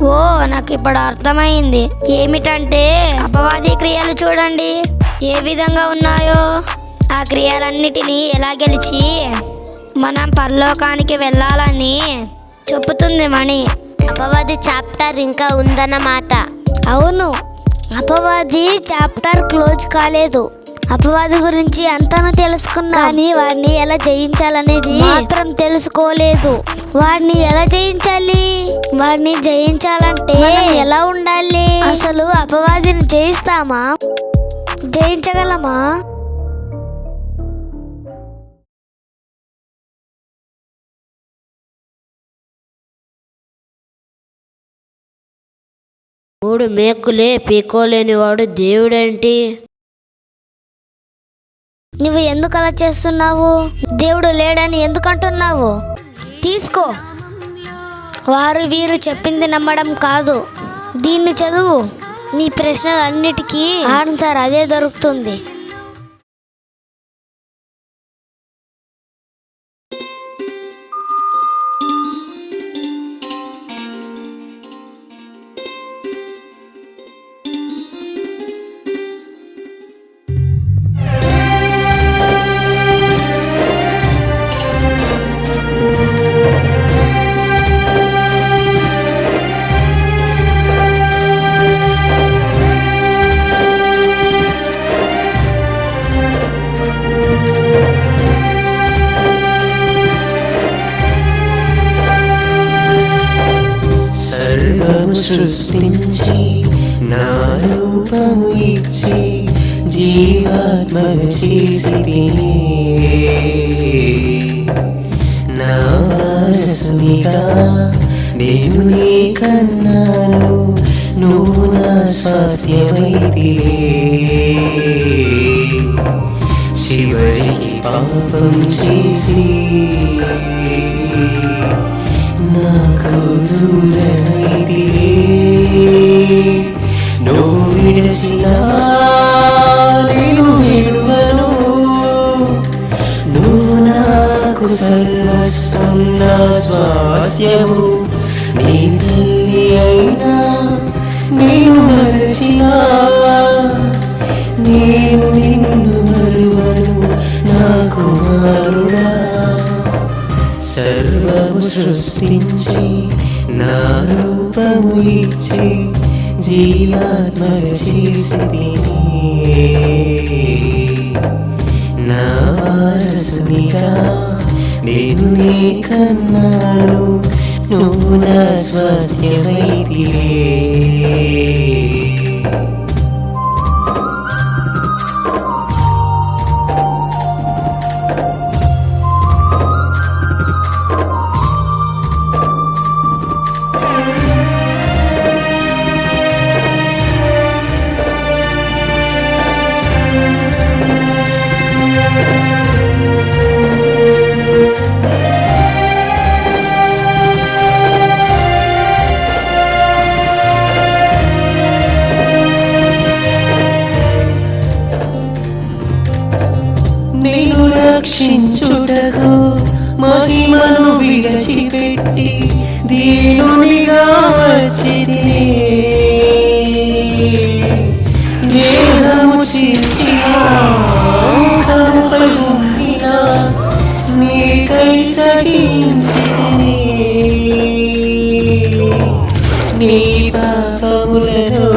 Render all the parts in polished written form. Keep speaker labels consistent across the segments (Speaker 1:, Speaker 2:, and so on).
Speaker 1: ఓ, నాకు ఇప్పుడు అర్థమైంది. ఏమిటంటే అపవాది క్రియలు చూడండి ఏ విధంగా ఉన్నాయో. ఆ క్రియలన్నిటినీ ఎలా గెలిచి మనం పరలోకానికి వెళ్ళాలని చెప్పుతుంది మణి.
Speaker 2: అపవాది చాప్టర్ ఇంకా ఉందన్నమాట.
Speaker 1: అవును, అపవాది చాప్టర్ క్లోజ్ కాలేదు. అపవాది గురించి అంతను తెలుసుకున్నా కానీ వాడిని ఎలా జయించాలనేది మాత్రం తెలుసుకోలేదు. వాడిని ఎలా జయించాలి? వాడిని జయించాలంటే ఎలా ఉండాలి? అసలు అపవాదిని జయిస్తామా? జయించగలమా?
Speaker 2: మూడు మేకులే పీకోలేనివాడు దేవుడేంటి?
Speaker 1: నువ్వు ఎందుకు అలా చేస్తున్నావు? దేవుడు లేడని ఎందుకు అంటున్నావు? తీసుకో. వారు వీరు చెప్పింది నమ్మడం కాదు. దీన్ని చదువు. నీ ప్రశ్నలన్నిటికీ ఆన్సర్ అదే దొరుకుతుంది.
Speaker 3: సృష్టించి నా రూపము ఇచ్చి జీవాత్మ చేసి నా వారసునిగా నేను నీ కన్నాను. నువ్వు నా స్వాస్థ్యమైతే చివరికి పాపం చేసి నాకు దూరమైతే నువ్వు విడచినా నేను విడువను. నువ్వు నాకు సర్వస్వం, నా స్వాస్థ్యము. నీ తల్లి అయినా నేను మరచినా నేను నిన్ను మరువను నా కుమారుడా. సర్వము సృష్టించి నా రూపము ఇచ్చి జీవాత్మ చేసి నా వారసునిగా నేను నీ కన్నాను. నువ్వు నా స్వాస్థ్యమైతే నేను రక్షించుటకు మహిమను విడచిపెట్టి దీనునిగా వచ్చితినే. దేహము చిర్చిన ముఖముపై ఉండిన నీకై సహించితినే. నీ పాపములను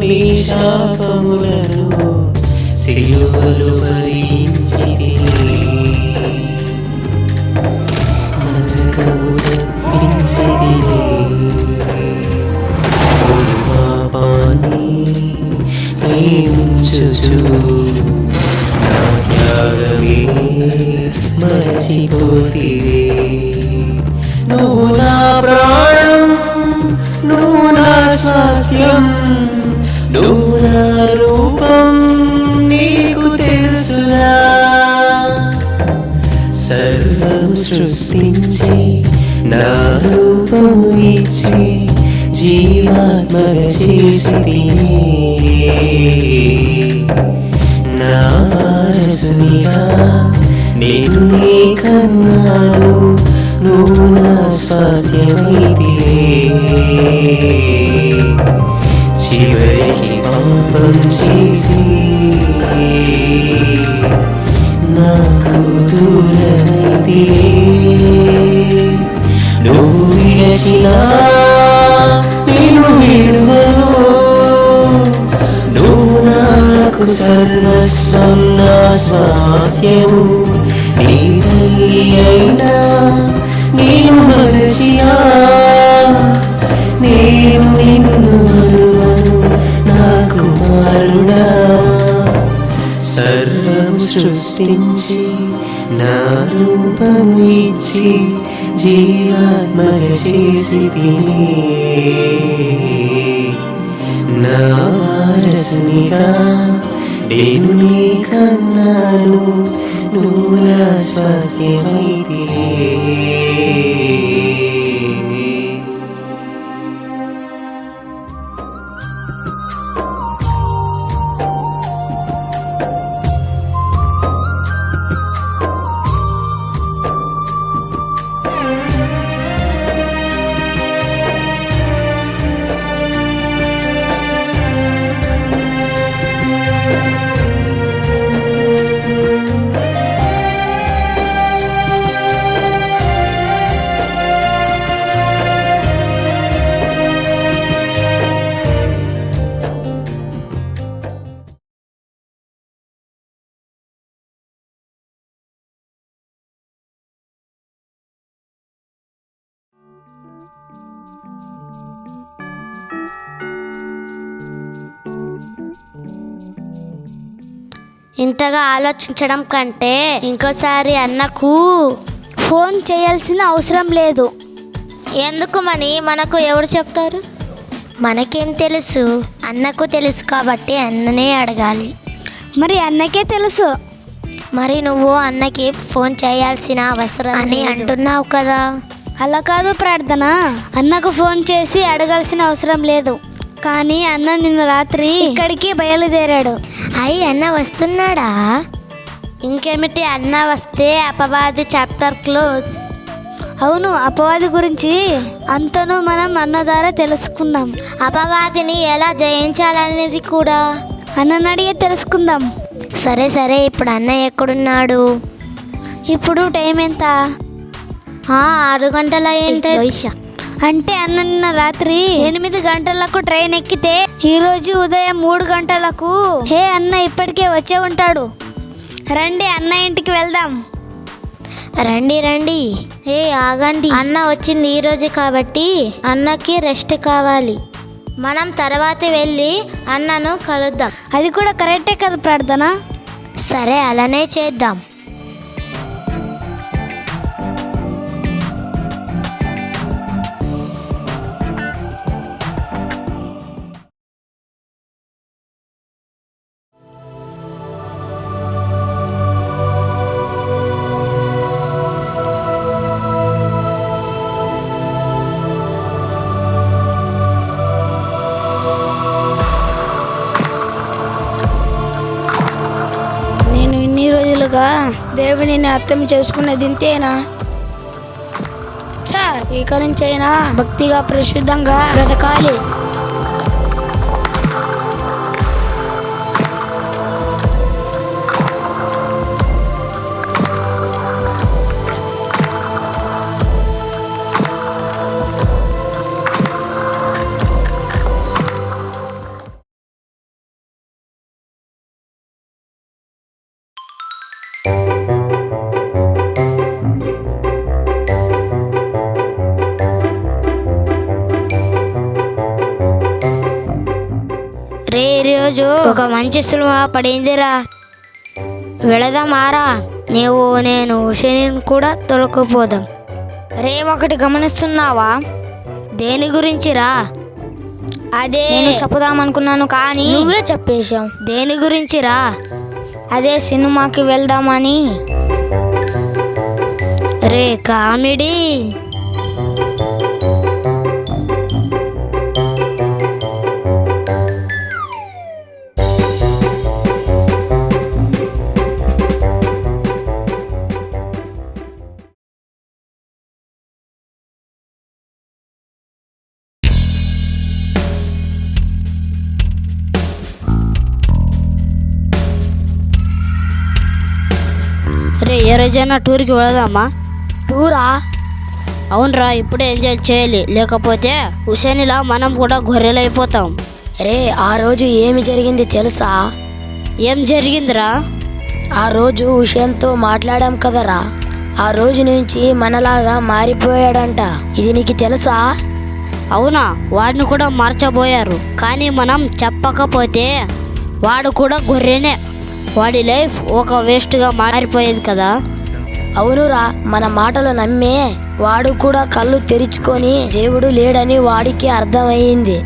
Speaker 3: నీ శాపములను సిలువలో భరించితిని. నరకము తప్పించితిని. పాపాన్ని ప్రేమించుచు నా త్యాగమే మరచిపోతివే. నువ్వు నా ప్రాణం నువ్వు నా స్వాస్థ్యం, నువ్వు నా రూపం నీకు తెలుసునా. సర్వము సృష్టించి నా రూపము ఇచ్చి జీవాత్మగా చేసి నా వారసునిగా నేను నీ కన్నాను, నువ్వు నా స్వాస్థ్యమైతివే. చివరికి పాపం చేసి నాకు దూరమైతివే. నువ్వు విడచినా నేను విడువను, నువ్వు నాకు సర్వస్వం నా స్వాస్థ్యము. నీ తల్లి అయినా నేను మరచినా నేను నిన్ను మరువను నా కుమారుడా. సర్వం సృష్టించి నా రూపం ఇచ్చి జీవాత్మగా చేసి నా వారసునిగా నేను నీ కన్నాను, నువ్వు నా స్వాస్థ్యమైతివే.
Speaker 2: ఇంతగా ఆలోచించడం కంటే ఇంకోసారి అన్నకు
Speaker 1: ఫోన్ చేయాల్సిన అవసరం లేదు.
Speaker 2: ఎందుకు మని మనకు ఎవరు చెప్తారు?
Speaker 4: మనకేం తెలుసు? అన్నకు తెలుసు కాబట్టి అన్ననే అడగాలి.
Speaker 1: మరి అన్నకే తెలుసు.
Speaker 4: మరి నువ్వు అన్నకి ఫోన్ చేయాల్సిన అవసరం అని అంటున్నావు కదా.
Speaker 1: అలా కాదు ప్రార్థన, అన్నకు ఫోన్ చేసి అడగాల్సిన అవసరం లేదు. కానీ అన్న నిన్న రాత్రి ఇక్కడికి బయలుదేరాడు.
Speaker 4: అయ్యి అన్న వస్తున్నాడా?
Speaker 2: ఇంకేమిటి, అన్న వస్తే అపవాది చాప్టర్ క్లోజ్.
Speaker 1: అవును, అపవాది గురించి అంతను మనం అన్న ద్వారా తెలుసుకుందాం.
Speaker 2: అపవాదిని ఎలా జయించాలనేది కూడా
Speaker 1: అన్నని అడిగే తెలుసుకుందాం.
Speaker 4: సరే సరే, ఇప్పుడు అన్న ఎక్కడున్నాడు?
Speaker 1: ఇప్పుడు టైం ఎంత?
Speaker 2: 6 గంటల ఏంటి?
Speaker 1: అంటే అన్న నిన్న రాత్రి 8 గంటలకు ట్రైన్ ఎక్కితే ఈరోజు ఉదయం 3 గంటలకు. హే అన్న ఇప్పటికే వచ్చే ఉంటాడు. రండి అన్న ఇంటికి వెళ్దాం.
Speaker 4: రండి రండి.
Speaker 2: ఆగండి, అన్న వచ్చింది ఈరోజు కాబట్టి అన్నకి రెస్ట్ కావాలి. మనం తర్వాత వెళ్ళి అన్నను కలుద్దాం.
Speaker 1: అది కూడా కరెక్టే కదా ప్రార్థన.
Speaker 4: సరే, అలానే చేద్దాం.
Speaker 5: దేవునిని అర్థం చేసుకునేది ఇంతేనా? ఇక నుంచి అయినా భక్తిగా పరిశుద్ధంగా బ్రతకాలి.
Speaker 4: ఈరోజు ఒక మంచి సినిమా పడిందిరా, వెళదామారా? నేను శనిని కూడా తొలకపోదాం.
Speaker 5: ఒకటి గమనిస్తున్నావా?
Speaker 4: దేని గురించి రా?
Speaker 2: అదే
Speaker 5: నేను చెప్పుదామనుకున్నాను కానీ నువ్వే చెప్పేశావు.
Speaker 1: దేని గురించి రా?
Speaker 5: అదే సినిమాకి వెళ్దామని.
Speaker 1: రే కామెడీ.
Speaker 2: రే ఏ రోజైనా టూర్కి వెళదామా?
Speaker 1: టూరా?
Speaker 2: అవునరా, ఇప్పుడే ఎంజాయ్ చేయాలి, లేకపోతే హుసేనిలా మనం కూడా గొర్రెలు అయిపోతాం.
Speaker 1: రే ఆ రోజు ఏమి జరిగింది తెలుసా?
Speaker 2: ఏం జరిగిందిరా?
Speaker 1: ఆ రోజు హుషేన్తో మాట్లాడాం కదరా, ఆ రోజు నుంచి మనలాగా మారిపోయాడంట. ఇది నీకు తెలుసా?
Speaker 2: అవునా, వాడిని కూడా మార్చబోయారు. కానీ మనం చెప్పకపోతే వాడు కూడా గొర్రెనే. వాడి లైఫ్ ఒక వేస్ట్గా మారిపోయేది కదా.
Speaker 1: అవునురా, మన మాటలు నమ్మే వాడు కూడా కళ్ళు తెరుచుకొని దేవుడు లేడని వాడికి అర్థమయ్యింది.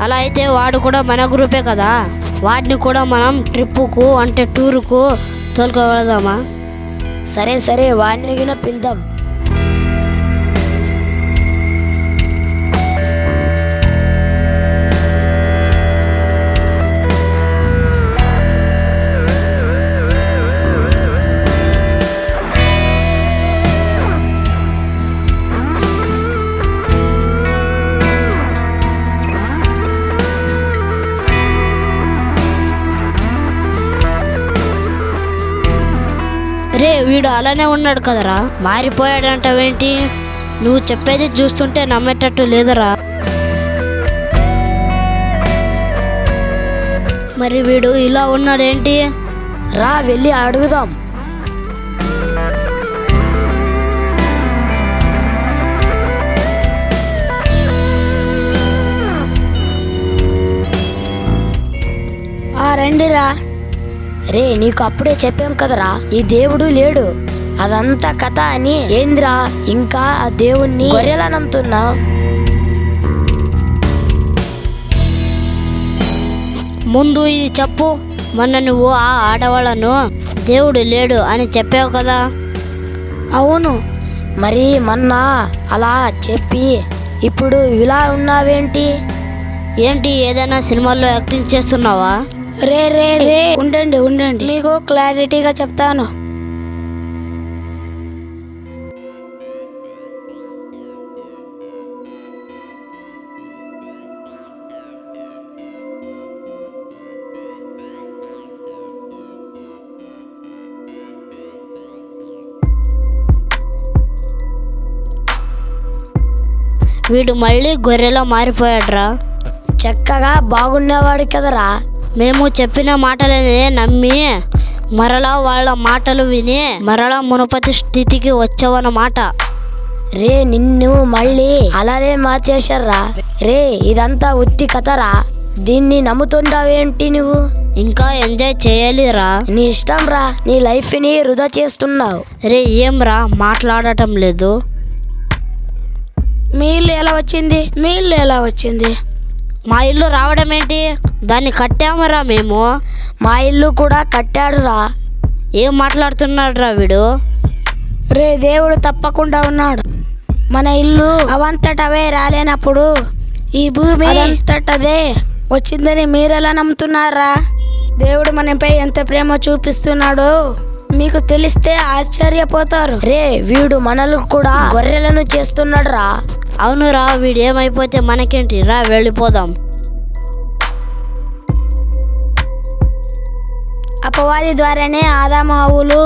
Speaker 2: అలా అయితే వాడు కూడా మన గ్రూపే కదా. వాడిని కూడా మనం ట్రిప్పుకు అంటే టూరుకు తోలుకోవడదామా?
Speaker 1: సరే సరే, వాడిని గిన పిలుద్దాం.
Speaker 2: రే వీడు అలానే ఉన్నాడు కదరా, మారిపోయాడంటావేంటి? నువ్వు చెప్పేది చూస్తుంటే నమ్మేటట్టు లేదరా. మరి వీడు ఇలా ఉన్నాడేంటి?
Speaker 1: రా వెళ్ళి అడుగుదాం.
Speaker 5: రండిరా.
Speaker 1: రే నీకు అప్పుడే చెప్పాం కదరా, ఈ దేవుడు లేడు, అదంతా కథ అని. ఏంద్రా ఇంకా ఆ దేవుణ్ణి గొర్రెలా నమ్ముతున్నావు?
Speaker 2: ముందు ఇది చెప్పు, మొన్న నువ్వు ఆ ఆడవాళ్ళను దేవుడు లేడు అని చెప్పావు కదా.
Speaker 5: అవును.
Speaker 1: మరి మొన్న అలా చెప్పి ఇప్పుడు ఇలా ఉన్నావేంటి?
Speaker 2: ఏంటి, ఏదైనా సినిమాల్లో యాక్టింగ్ చేస్తున్నావా?
Speaker 5: రే రే రే ఉండండి ఉండండి, మీకు క్లారిటీగా చెప్తాను.
Speaker 2: వీడు మళ్ళీ గొర్రెలా మారిపోయాడ్రా.
Speaker 1: చక్కగా బాగున్నవాడు కదరా.
Speaker 2: మేము చెప్పిన మాటలనే నమ్మి మరలా వాళ్ళ మాటలు విని మరలా మునుపటి స్థితికి వచ్చావన్నమాట.
Speaker 1: రే నిన్ను మళ్ళీ అలానే మార్చేశారా. రే ఇదంతా ఉత్తి కథరా, దీన్ని నమ్ముతుంటావేంటి నువ్వు?
Speaker 2: ఇంకా ఎంజాయ్ చేయాలిరా.
Speaker 1: నీ ఇష్టం రా, నీ లైఫ్ని వృధా చేస్తున్నావు.
Speaker 2: రే ఏం రా మాట్లాడటం లేదు?
Speaker 5: మీ ఇల్లు ఎలా వచ్చింది? మీ ఇల్లు ఎలా వచ్చింది?
Speaker 2: మా ఇల్లు రావడం ఏంటి? దాన్ని కట్టామరా మేము.
Speaker 1: మా ఇల్లు కూడా కట్టాడురా.
Speaker 2: ఏం మాట్లాడుతున్నాడు రా వీడు?
Speaker 5: రే దేవుడు తప్పకుండా ఉన్నాడు. మన ఇల్లు అవంతటవే రాలేనప్పుడు ఈ భూమి అంతటదే వచ్చిందని మీరెలా నమ్ముతున్నారా? దేవుడు మనపై ఎంత ప్రేమ చూపిస్తున్నాడో మీకు తెలిస్తే ఆశ్చర్యపోతారు.
Speaker 1: రే వీడు మనల్ని కూడా గొర్రెలను చేస్తున్నాడు రా.
Speaker 2: అవునురా, వీడేమైపోతే మనకేంటి, రా వెళ్ళిపోదాం.
Speaker 5: అపవాది ద్వారానే ఆదాము హవ్వలు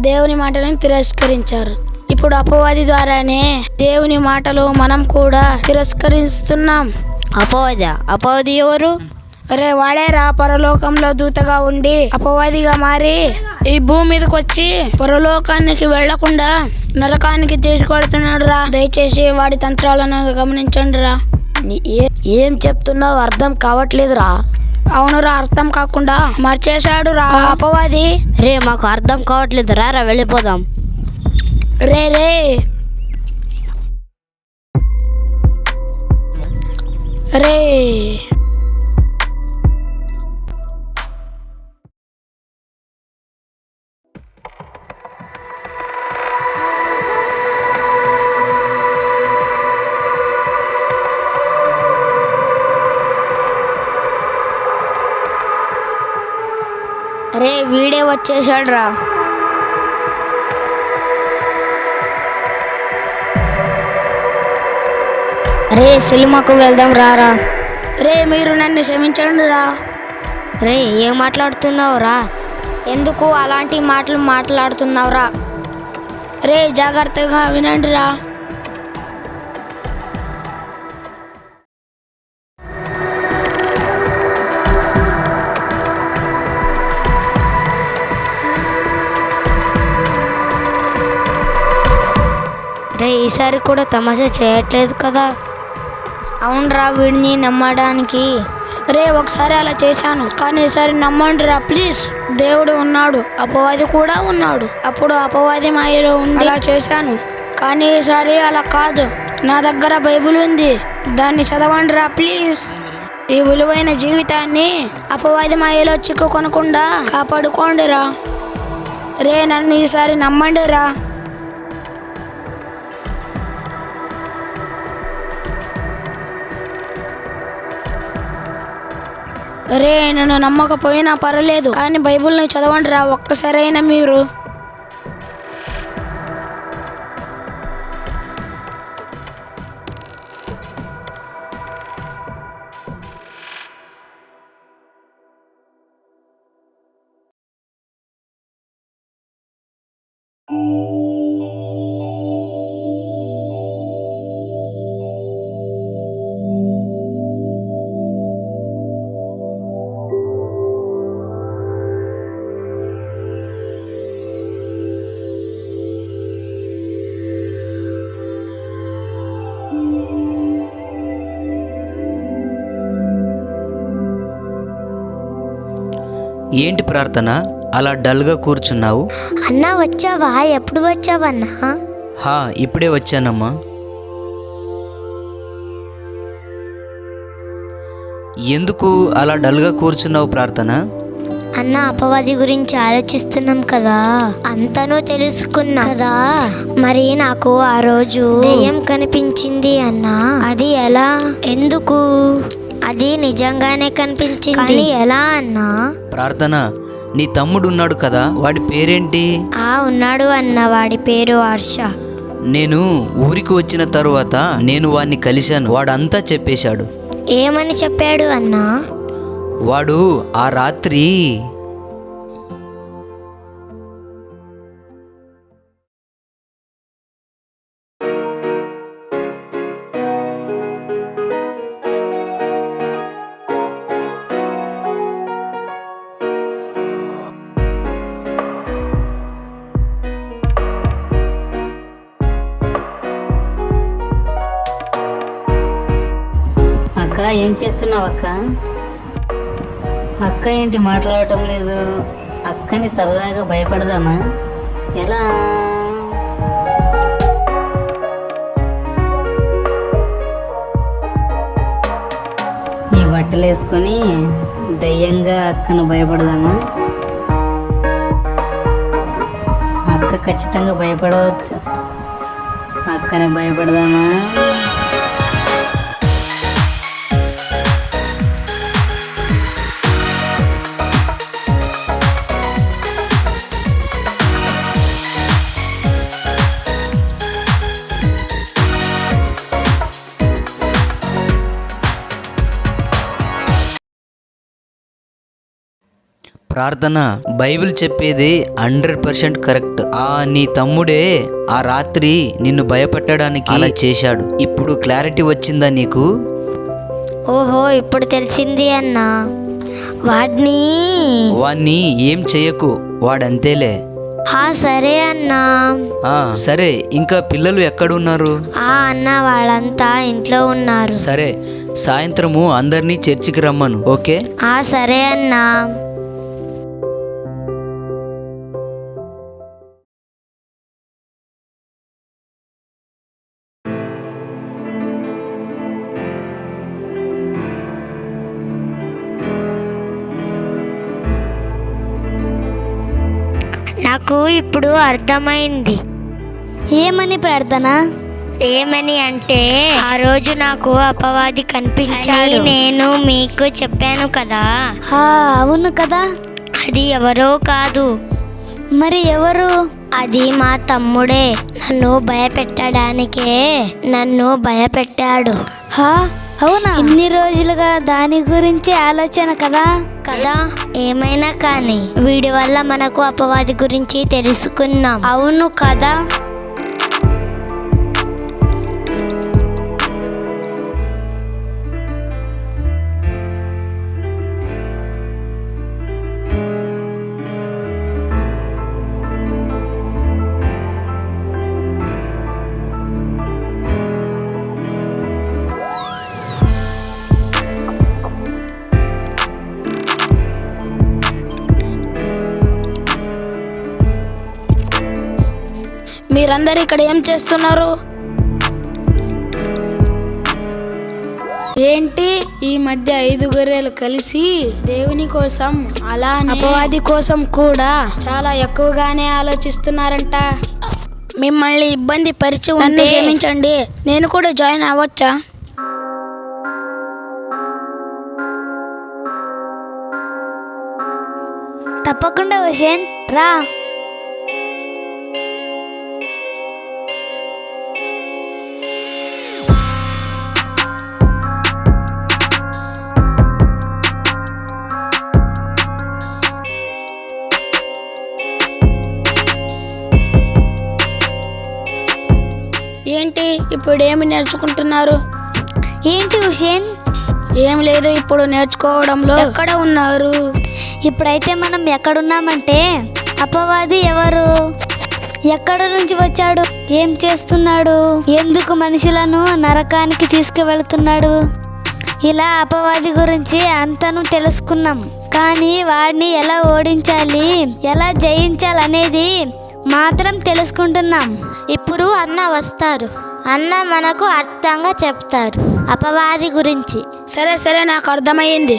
Speaker 5: దేవుని మాటలను తిరస్కరించారు. ఇప్పుడు అపవాది ద్వారానే దేవుని మాటలు మనం కూడా తిరస్కరిస్తున్నాం.
Speaker 2: అపవాది ఎవరు?
Speaker 5: రే వాడేరా, పరలోకంలో దూతగా ఉండి అపవాదిగా మారి ఈ భూమి మీదకి వచ్చి పరలోకానికి వెళ్లకుండా నరకానికి తీసుకెళ్తున్నాడు రా. దయచేసి వాడి తంత్రాలను గమనించండి రా.
Speaker 1: ఏం చెప్తున్నావు అర్థం కావట్లేదురా.
Speaker 5: అవునురా, అర్థం కాకుండా మర్చేశాడు రా అపవాది.
Speaker 2: రే మాకు అర్థం కావట్లేదు, రా వెళ్ళిపోదాం.
Speaker 5: రే రే రే
Speaker 1: రే వీడే వచ్చేసాడు రా. రే సినిమాకు వెళ్దాం రారా.
Speaker 5: రే మీరు నన్ను క్షమించండి రా.
Speaker 1: రే ఏం మాట్లాడుతున్నావు రా? ఎందుకు అలాంటి మాటలు మాట్లాడుతున్నావు రా?
Speaker 5: రే జాగ్రత్తగా వినండి రా.
Speaker 1: రే ఈసారి కూడా తమాషా చేయట్లేదు కదా?
Speaker 4: అవునరా, వీడిని నమ్మడానికి.
Speaker 5: రే ఒకసారి అలా చేశాను, కానీ ఈసారి నమ్మండి రా ప్లీజ్. దేవుడు ఉన్నాడు, అపవాది కూడా ఉన్నాడు. అప్పుడు అపవాది మాయలో ఉండి అలా చేశాను, కానీ ఈసారి అలా కాదు. నా దగ్గర బైబిల్ ఉంది, దాన్ని చదవండి రా ప్లీజ్. ఈ విలువైన జీవితాన్ని అపవాది మాయలో చిక్కుకొనకుండా కాపాడుకోండి రా. రే నన్ను ఈసారి నమ్మండి రా. రే నన్ను నమ్మకపోయినా పర్వాలేదు, కానీ బైబిల్ని చదవండి రా ఒక్కసారైనా మీరు.
Speaker 6: ఏంటి ప్రార్థన అలా డల్గా కూర్చున్నావు?
Speaker 4: అన్నా వచ్చావా? ఎప్పుడు వచ్చావన్నా?
Speaker 6: హా ఇప్పుడే వచ్చానమ్మా. ఎందుకు అలా డల్గా కూర్చున్నావు ప్రార్థన?
Speaker 4: అన్న అపవాది గురించి ఆలోచిస్తున్నాం కదా, అంతనూ తెలుసుకున్నా కదా. మరి నాకు ఆ రోజు దెయ్యం కనిపించింది అన్నా. అది ఎలా? ఎందుకు? అది నిజంగానే కనిపించింది, కానీ ఎలా అన్నా?
Speaker 6: ప్రార్థన, నీ తమ్ముడు ఉన్నాడు కదా, వాడి పేరేంటి?
Speaker 4: ఉన్నాడు అన్న, వాడి పేరు హర్ష.
Speaker 6: నేను ఊరికి వచ్చిన తరువాత నేను వాడిని కలిశాను. వాడంతా చెప్పేశాడు.
Speaker 4: ఏమని చెప్పాడు అన్నా?
Speaker 6: వాడు ఆ రాత్రి
Speaker 7: అక్క ఏం చేస్తున్నావు అక్క? అక్క ఏంటి మాట్లాడటం లేదు? అక్కని సరదాగా భయపడదామా? ఎలా? ఈ బట్టలు వేసుకొని దయ్యంగా అక్కను భయపడదామా? అక్క ఖచ్చితంగా భయపడవచ్చు. అక్కని భయపడదామా?
Speaker 6: ప్రార్థన, బైబిల్ చెప్పేది 100% కరెక్ట్. నీ తమ్ముడే ఆ రాత్రి నిన్ను భయపెట్టడానికి అలా చేశాడు. ఇప్పుడు క్లారిటీ వచ్చిందా నీకు?
Speaker 4: ఓహో, ఇప్పుడు తెలిసింది అన్నా. వాడిని
Speaker 6: ఏం చెయ్యకు, వాడంతేలే.
Speaker 4: సరే అన్నా.
Speaker 6: సరే, ఇంకా పిల్లలు ఎక్కడున్నారు?
Speaker 4: అన్న వాళ్ళంతా ఇంట్లో ఉన్నారు.
Speaker 6: సరే, సాయంత్రము అందరినీ చర్చికి రమ్మను, ఓకే?
Speaker 4: సరే అన్నా. నాకు ఇప్పుడు అర్థమైంది.
Speaker 1: ఏమని ప్రార్థన?
Speaker 4: ఏమని అంటే, ఆ రోజు నాకు అపవాది కనిపించాడు. నేను మీకు చెప్పాను కదా,
Speaker 1: అవును కదా.
Speaker 4: అది ఎవరో కాదు.
Speaker 1: మరి ఎవరు?
Speaker 4: అది మా తమ్ముడే. నన్ను భయపెట్టడానికే నన్ను భయపెట్టాడు.
Speaker 1: అవునా? ఇన్ని రోజులుగా దాని గురించి ఆలోచన కదా.
Speaker 4: ఏమైనా కానీ వీడి వల్ల మనకు అపవాది గురించి తెలుసుకున్నాం.
Speaker 1: అవును కదా.
Speaker 5: మీరందరూ ఇక్కడ ఏం చేస్తున్నారు? ఏంటి ఈ మధ్య 5 గొర్రెలు కలిసి దేవుని కోసం అలానే అపవాది కోసం కూడా చాలా ఎక్కువగానే ఆలోచిస్తున్నారంట. మిమ్మల్ని ఇబ్బంది పరిచి ఉంటే క్షమించండి, నేను కూడా జాయిన్ అవ్వచ్చా?
Speaker 1: తప్పకుండా హుసేన్, రా.
Speaker 5: ఏంటి ఇప్పుడు ఏమి నేర్చుకుంటున్నారు?
Speaker 1: ఏంటి హుసేన్?
Speaker 5: ఏం లేదు, ఇప్పుడు నేర్చుకోవడంలో ఎక్కడ ఉన్నారు?
Speaker 1: ఇప్పుడైతే మనం ఎక్కడున్నామంటే, అపవాది ఎవరు, ఎక్కడ నుంచి వచ్చాడు, ఏం చేస్తున్నాడు, ఎందుకు మనుషులను నరకానికి తీసుకువెళ్తున్నాడు, ఇలా అపవాది గురించి అంతను తెలుసుకున్నాం. కానీ వాడిని ఎలా ఓడించాలి, ఎలా జయించాలి అనేది మాత్రం తెలుసుకుంటున్నాం.
Speaker 4: ఇప్పుడు అన్న వస్తారు. అన్న మనకు అర్థంగా చెప్తారు అపవాది గురించి.
Speaker 5: సరే నాకు అర్థమయ్యింది.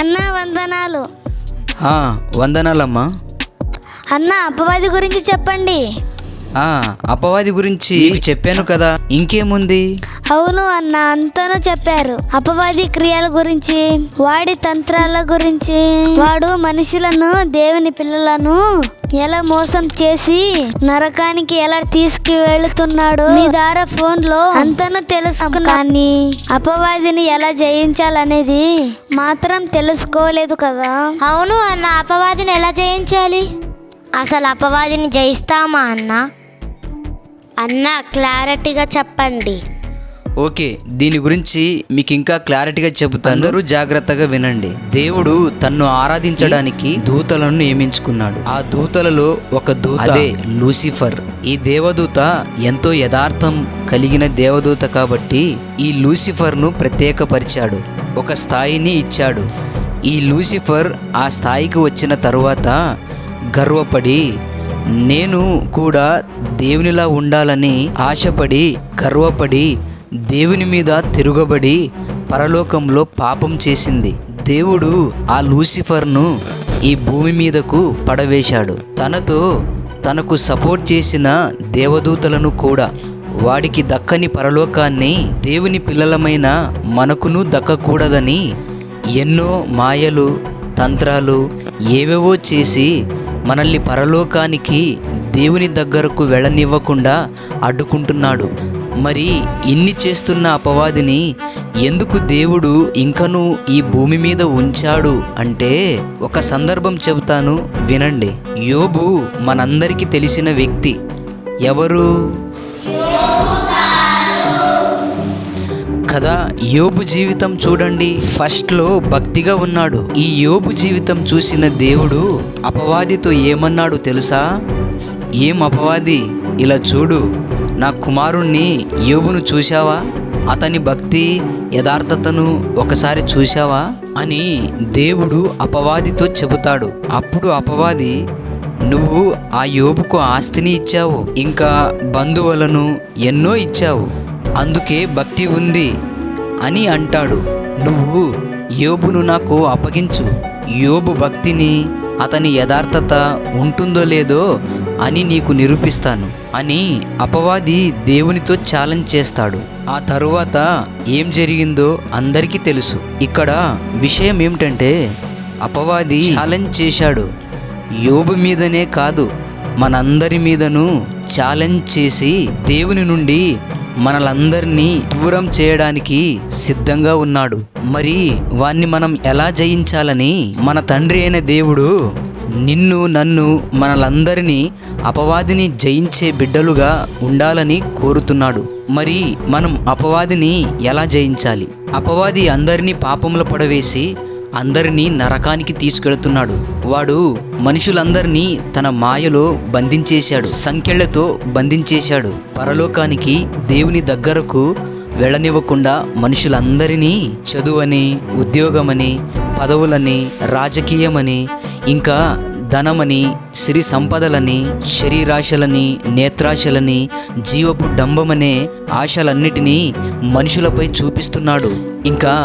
Speaker 1: అన్న వందనాలు.
Speaker 6: వందనాలమ్మా.
Speaker 1: అన్న అపవాది గురించి చెప్పండి.
Speaker 6: అపవాది గురించి చెప్పాను కదా, ఇంకేముంది?
Speaker 1: అవును అన్న, అంతను చెప్పారు. అపవాది క్రియల గురించి, వాడి తంత్రాల గురించి, వాడు మనుషులను, దేవుని పిల్లలను ఎలా మోసం చేసి నరకానికి ఎలా తీసుకువెళ్తున్నాడు మీ ద్వారా ఫోన్ లో అంతను తెలుసుకున్నా. కానీ అపవాదిని ఎలా జయించాలనేది మాత్రం తెలుసుకోలేదు కదా.
Speaker 4: అవును అన్న, అపవాదిని ఎలా జయించాలి? అసలు అపవాదిని జయిస్తామా అన్న? అన్న క్లారిటీగా చెప్పండి.
Speaker 6: ఓకే, దీని గురించి మీకు ఇంకా క్లారిటీగా చెబుతాను. అందరూ జాగ్రత్తగా వినండి. దేవుడు తన్ను ఆరాధించడానికి దూతలను నియమించుకున్నాడు. ఆ దూతలలో ఒక దూత, అదే లూసిఫర్. ఈ దేవదూత ఎంతో యథార్థం కలిగిన దేవదూత కాబట్టి ఈ లూసిఫర్ను ప్రత్యేకపరిచాడు, ఒక స్థాయిని ఇచ్చాడు. ఈ లూసిఫర్ ఆ స్థాయికి వచ్చిన తరువాత గర్వపడి, నేను కూడా దేవునిలా ఉండాలని ఆశపడి గర్వపడి దేవుని మీద తిరుగబడి పరలోకంలో పాపం చేసింది. దేవుడు ఆ లూసిఫర్ను ఈ భూమి మీదకు పడవేశాడు. తనకు సపోర్ట్ చేసిన దేవదూతలను కూడా. వాడికి దక్కని పరలోకాన్ని దేవుని పిల్లలమైన మనకును దక్కకూడదని ఎన్నో మాయలు, తంత్రాలు ఏవేవో చేసి మనల్ని పరలోకానికి, దేవుని దగ్గరకు వెళ్ళనివ్వకుండా అడ్డుకుంటున్నాడు. మరి ఇన్ని చేస్తున్న అపవాదిని ఎందుకు దేవుడు ఇంకనూ ఈ భూమి మీద ఉంచాడు అంటే ఒక సందర్భం చెబుతాను వినండి. యోబు మనందరికీ తెలిసిన వ్యక్తి. ఎవరు కదా? యోబు జీవితం చూడండి. ఫస్ట్లో భక్తిగా ఉన్నాడు. ఈ యోబు జీవితం చూసిన దేవుడు అపవాదితో ఏమన్నాడు తెలుసా? ఏం అపవాది, ఇలా చూడు, నా కుమారుణ్ణి యోబును చూశావా? అతని భక్తి యథార్థతను ఒకసారి చూశావా అని దేవుడు అపవాదితో చెబుతాడు. అప్పుడు అపవాది, నువ్వు ఆ యోబుకు ఆస్తిని ఇచ్చావు, ఇంకా బంధువులను ఎన్నో ఇచ్చావు, అందుకే భక్తి ఉంది అని అంటాడు. నువ్వు యోబును నాకు అప్పగించు, యోబు భక్తిని, అతని యథార్థత ఉంటుందో లేదో అని నీకు నిరూపిస్తాను అని అపవాది దేవునితో ఛాలెంజ్ చేస్తాడు. ఆ తరువాత ఏం జరిగిందో అందరికీ తెలుసు. ఇక్కడ విషయం ఏమిటంటే అపవాది ఛాలెంజ్ చేశాడు. యోబు మీదనే కాదు, మనందరి మీదను ఛాలెంజ్ చేసి దేవుని నుండి మనలందరినీ దూరం చేయడానికి సిద్ధంగా ఉన్నాడు. మరి వాణ్ణి మనం ఎలా జయించాలని మన తండ్రి అయిన దేవుడు నిన్ను, నన్ను, మనలందరినీ అపవాదిని జయించే బిడ్డలుగా ఉండాలని కోరుతున్నాడు. మరి మనం అపవాదిని ఎలా జయించాలి? అపవాది అందరినీ పాపంలో పడవేసి అందరినీ నరకానికి తీసుకెళ్తున్నాడు. వాడు మనుషులందరినీ తన మాయలో బంధించేశాడు, సంకెళ్లతో బంధించేశాడు. పరలోకానికి, దేవుని దగ్గరకు వెళ్ళనివ్వకుండా మనుషులందరినీ చదువని, ఉద్యోగమని, పదవులని, రాజకీయమని, ఇంకా ధనమని, సిరి సంపదలని, శరీరాశలని, నేత్రాశలని, జీవపు డంబమనే ఆశలన్నిటినీ మనుషులపై చూపిస్తున్నాడు. ఇంకా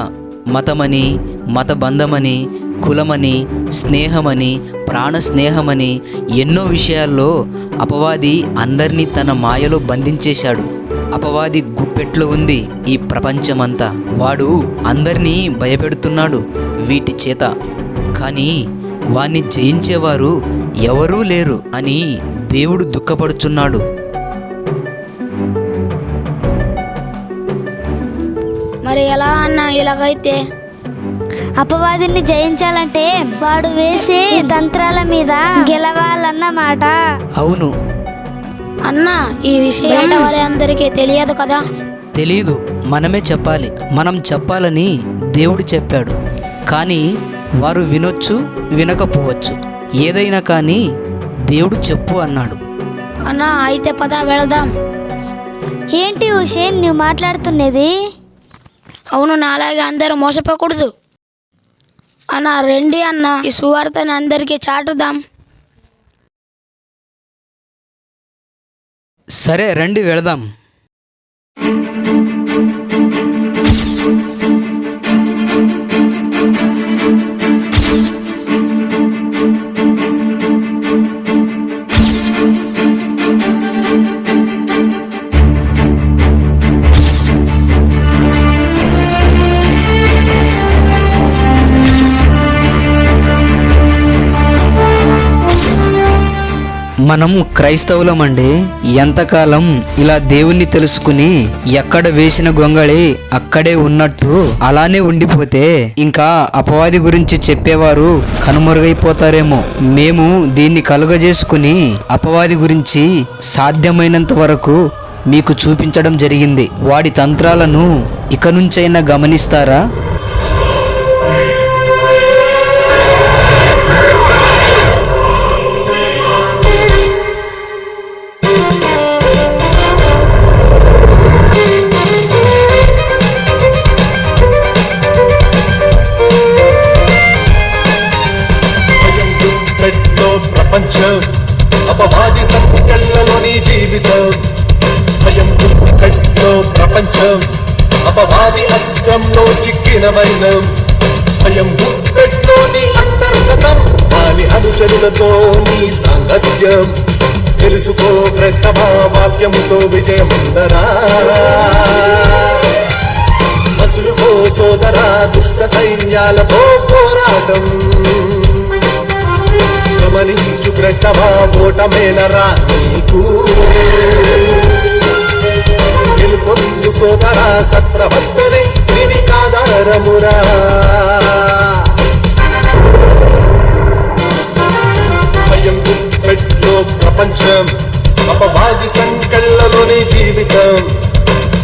Speaker 6: మతమని, మతబంధమని, కులమని, స్నేహమని, ప్రాణ స్నేహమని ఎన్నో విషయాల్లో అపవాది అందరినీ తన మాయలో బంధించేశాడు. అపవాది గుప్పెట్లో ఉంది ఈ ప్రపంచమంతా. వాడు అందరినీ భయపెడుతున్నాడు వీటి చేత. కానీ వాణ్ణి జయించేవారు ఎవరూ లేరు అని దేవుడు దుఃఖపడుచున్నాడు.
Speaker 5: మరి ఎలా అన్నా ఇలాగైతే?
Speaker 1: అపవాదిని జయించాలంటే వాడు వేసే తంత్రాల మీద గెలవాలన్నమాట.
Speaker 6: అవును
Speaker 5: అన్నా, ఈ విషయం వారి అందరికీ తెలియదు కదా?
Speaker 6: తెలీదు, మనమే చెప్పాలి. మనం చెప్పాలని దేవుడు చెప్పాడు. కానీ వారు వినొచ్చు, వినకపోవచ్చు. ఏదైనా కానీ దేవుడు చెప్పు అన్నాడు.
Speaker 5: అన్నా, అయితే పద వెళదాం.
Speaker 1: ఏంటి హుషేన్ నువ్వు మాట్లాడుతున్నది?
Speaker 5: అవును, నాలాగే అందరూ మోసపోకూడదు. అన్నా రండి అన్న, ఈ సువార్తని అందరికీ చాటుదాం.
Speaker 6: సరే రండి వెళదాం. మనం క్రైస్తవులమండి. ఎంతకాలం ఇలా దేవుణ్ణి తెలుసుకుని ఎక్కడ వేసిన గొంగళి అక్కడే ఉన్నట్టు అలానే ఉండిపోతే ఇంకా అపవాది గురించి చెప్పేవారు కనుమరుగైపోతారేమో. మేము దీన్ని కలుగజేసుకుని అపవాది గురించి సాధ్యమైనంత వరకు మీకు చూపించడం జరిగింది. వాడి తంత్రాలను ఇక నుంచైనా గమనిస్తారా?
Speaker 8: అపవాది సంకెళ్ళలోని జీవితం, భయం గుప్పెట్లో ప్రపంచం, అపవాది అస్త్రంలో చిక్కిన వైనం, భయం గుప్పెట్లోని అంతర్గతం, వాని అనుచరులతో నీ సాంగత్యం. తెలుసుకో క్రైస్తవ వాక్యముతో విజయముందరా. మసులుకో సోదరా, దుష్ట సైన్యాలతో పోరాటం. గమనించు క్రైస్తవ ఓటమేలరా నీకు. పొందు సోదరా సత్ప్రవర్తనే వినికాధారమురా. భయం గుప్పెట్లో ప్రపంచం, అపవాది సంకళ్ళలోని జీవితం.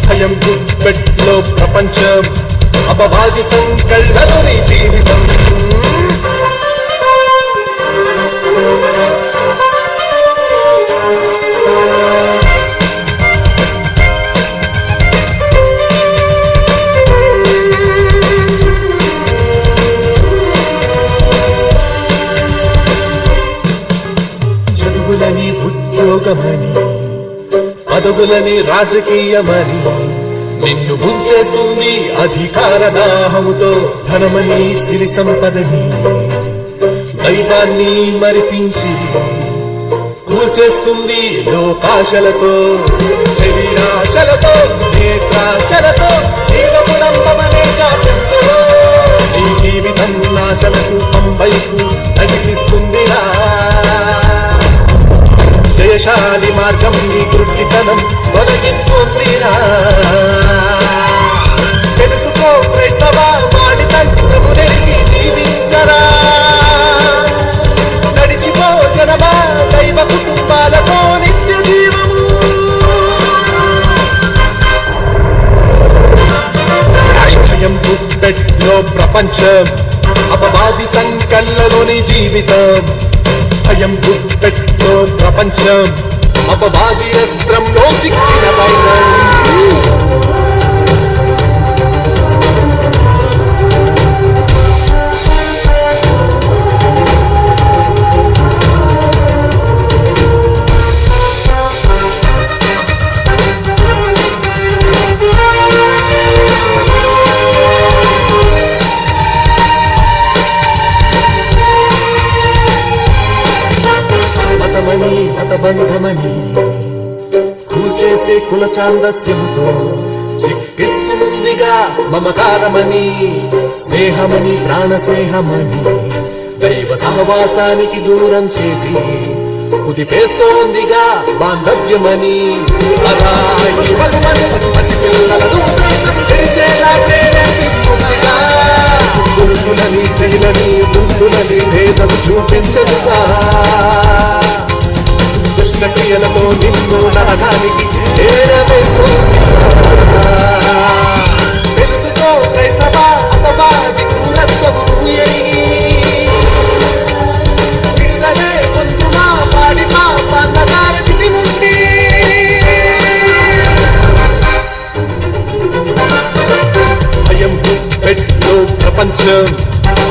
Speaker 8: భయం గుప్పెట్లో ప్రపంచం, అపవాది సంకళ్ళలోని జీవితం. చదువులని ఉద్యోగమని, పదవులని రాజకీయమని నిన్ను ముంచేస్తుంది అధికార దాహముతో. ధనమని సిరి సంపదని దైవాన్ని మరిపించి కూల్చేస్తుంది లోకాశలతో. శరీరాశలతో, నేత్రాశలతో, జీవపుడంబమనే జాప్యంతో నీ జీవితం నాశలకు పంబైకు నడిపిస్తుందిరా. జయశాలి మార్గం నీ గుడ్డితనం తొలగిస్తుందిరా. తెలుసుకో క్రైస్తవ, వాడి తంత్రమునెరిగి జీవించరా. నడిచిపో జనమా దైవ కుటుంబాలతో నిత్య జీవము. భయం గుప్పెట్లో ప్రపంచం, అపవాది సంకళ్ళలోని జీవితం. భయం గుప్పెట్లో ప్రపంచం, అపవాది అస్త్రంలో చిక్కిన వైరం. మతమని మతబంధమని కూల్చేసే కుల చాందస్యముతో చిక్కిస్తుందిగా మమకారమని. స్నేహమని ప్రాణ స్నేహమని దైవ సహవాసానికి దూరం చేసి కుదిపేస్తోందిగా బాంధవ్యమని. అలా ఈ వలువని పసిపిల్లలను సైతం చెరిచేలా ప్రేరేపిస్తుందిగా. పురుషులని స్త్రీలని బుద్ధులని భేదం చూపించదుగా. దుష్టక్రియలతో నిన్ను నరకానికి చేరవేస్తుందిగా. తెలుసుకో క్రైస్తవ, అపవాది క్రూరత్వమును ఎరిగి విడుదలే పొందుమా వాడి పాపాంధకార స్థితి నుండి. భయం గుప్పెట్లో ప్రపంచం,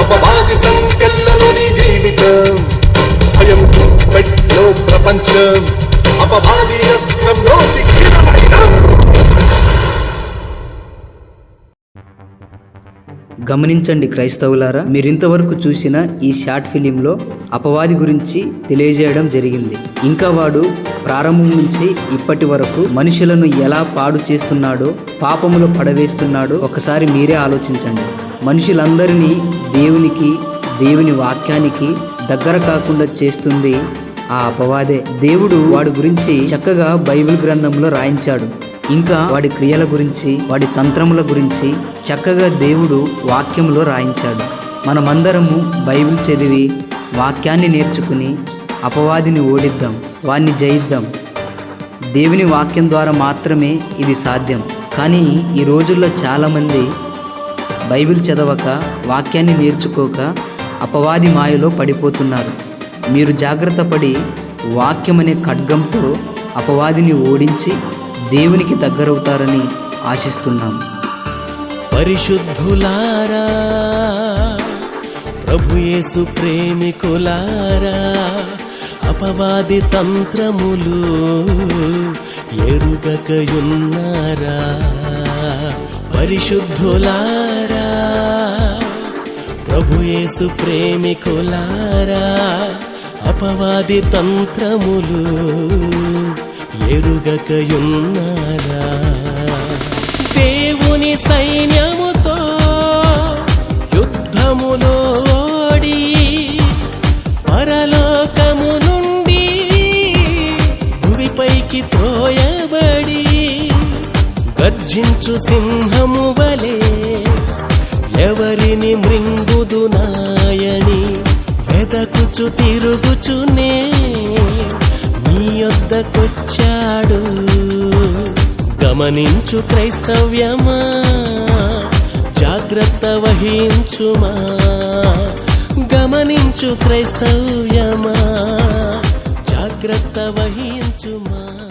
Speaker 8: అపవాది సంకళ్ళలోని జీవితం. భయం గుప్పెట్లో ప్రపంచం, అపవాది అస్త్రంలో చిక్కిన వైరం.
Speaker 6: గమనించండి క్రైస్తవులారా, మీరింతవరకు చూసిన ఈ షార్ట్ ఫిలింలో అపవాది గురించి తెలియజేయడం జరిగింది. ఇంకా వాడు ప్రారంభం నుంచి ఇప్పటి వరకు మనుషులను ఎలా పాడు చేస్తున్నాడో, పాపములో పడవేస్తున్నాడో ఒకసారి మీరే ఆలోచించండి. మనుషులందరినీ దేవుని వాక్యానికి దగ్గర కాకుండా చేస్తుంది ఆ అపవాదే. దేవుడు వాడి గురించి చక్కగా బైబిల్ గ్రంథంలో రాయించాడు. ఇంకా వాడి క్రియల గురించి, వాడి తంత్రముల గురించి చక్కగా దేవుడు వాక్యంలో రాయించాడు. మనమందరము బైబిల్ చదివి వాక్యాన్ని నేర్చుకుని అపవాదిని ఓడిద్దాం, వాణ్ణి జయిద్దాం. దేవుని వాక్యం ద్వారా మాత్రమే ఇది సాధ్యం. కానీ ఈ రోజుల్లో చాలామంది బైబిల్ చదవక, వాక్యాన్ని నేర్చుకోక అపవాది మాయలో పడిపోతున్నారు. మీరు జాగ్రత్త పడి వాక్యం అనే ఖడ్గంతో అపవాదిని ఓడించి దేవునికి దగ్గరవుతారని ఆశిస్తున్నాం.
Speaker 3: పరిశుద్ధులారా, ప్రభు యేసు ప్రేమికులారా, అపవాది తంత్రములు ఎరుగకయున్నారా. పరిశుద్ధులారా, ప్రభు యేసు ప్రేమికులారా, అపవాది తంత్రములు ఎరుగకయున్నారా. దేవుని సైన్యముతో యుద్ధములో ఓడి పరలోకము నుండి భూమిపైకి త్రోయబడి గర్జించు సింహము వలె ఎవరిని మృంగుదునాయని వెదకుచు తిరుగుచునే నీ యొద్దకొచ్చాడు. గమనించు క్రైస్తవ్యమా, జాగ్రత్త వహించుమా. గమనించు క్రైస్తవ్యమా, జాగ్రత్త వహించుమా.